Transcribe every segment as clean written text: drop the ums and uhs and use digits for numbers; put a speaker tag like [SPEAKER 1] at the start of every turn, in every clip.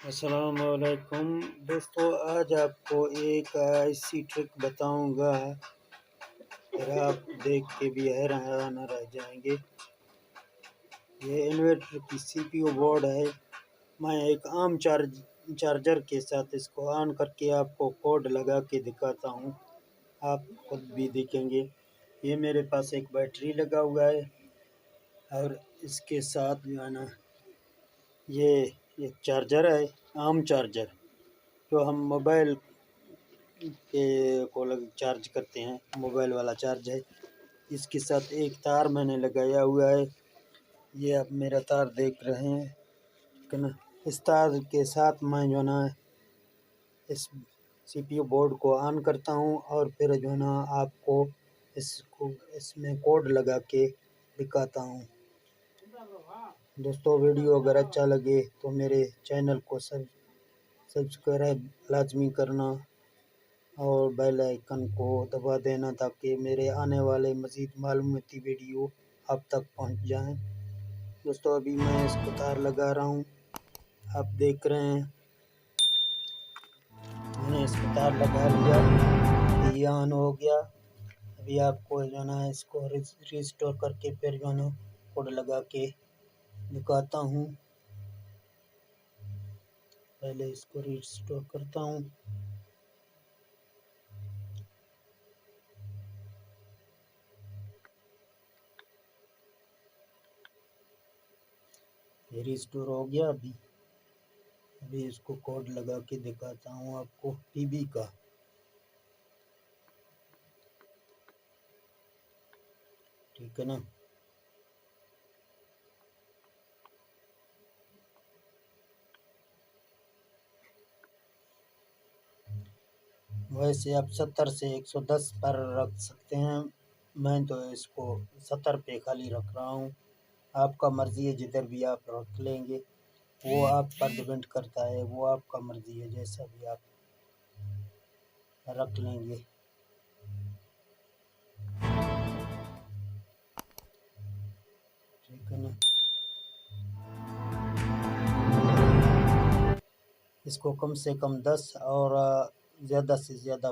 [SPEAKER 1] अस्सलामुअलैकुम दोस्तों, आज आपको एक ऐसी ट्रिक बताऊंगा, फिर आप देख के भी हैरान रह जाएंगे। ये इन्वर्टर की सीपीयू बोर्ड है। मैं एक आम चार्जर के साथ इसको ऑन करके आपको कोड लगा के दिखाता हूँ, आप खुद भी देखेंगे। ये मेरे पास एक बैटरी लगा हुआ है और इसके साथ जो है ना ये एक चार्जर है, आम चार्जर जो हम मोबाइल के को लग चार्ज करते हैं, मोबाइल वाला चार्ज है। इसके साथ एक तार मैंने लगाया हुआ है, ये आप मेरा तार देख रहे हैं कि ना। इस तार के साथ मैं जो ना इस सीपीयू बोर्ड को ऑन करता हूं और फिर जो ना आपको इसमें कोड लगा के दिखाता हूं। दोस्तों, वीडियो अगर अच्छा लगे तो मेरे चैनल को सब्सक्राइब लाजमी करना और बेल आइकन को दबा देना ताकि मेरे आने वाले मज़ीद मालूमाती वीडियो आप तक पहुंच जाएं। दोस्तों, अभी मैं इसको तार लगा रहा हूं, आप देख रहे हैं मैंने इसको तार लगा लिया, ये ऑन हो गया। अभी आपको जो ना इसको रिस्टोर करके फिर जो ना कोड लगा के दिखाता हूँ। पहले इसको रिस्टोर करता हूँ। ये रिस्टोर हो गया। अभी इसको कोड लगा के दिखाता हूँ आपको पीबी का। ठीक है ना। वैसे आप 70 से 110 पर रख सकते हैं, मैं तो इसको 70 पे खाली रख रहा हूँ। आपका मर्ज़ी है, जिधर भी आप रख लेंगे वो आप पर डिपेंड करता है, वो आपका मर्ज़ी है, जैसा भी आप रख लेंगे। ठीक है ना। इसको कम से कम 10 और ज़्यादा से ज़्यादा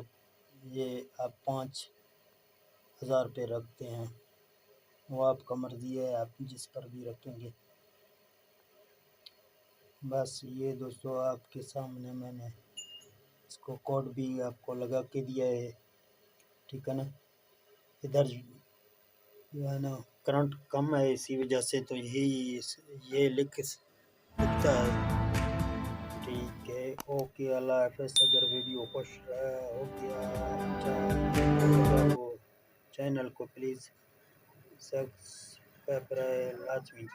[SPEAKER 1] ये आप 5,000 पे रखते हैं, वो आपका मर्ज़ी है, आप जिस पर भी रखेंगे। बस ये दोस्तों आपके सामने मैंने इसको कोड भी आपको लगा के दिया है। ठीक है ना। इधर जो है ना करंट कम है, इसी वजह से तो ये लिखता है। ठीक है, ओके, अल्लाह हाफ़िज़। अगर वीडियो खुश हो गया, अच्छा लगा तो चैनल को प्लीज़ सब्सक्राइब लाजमी।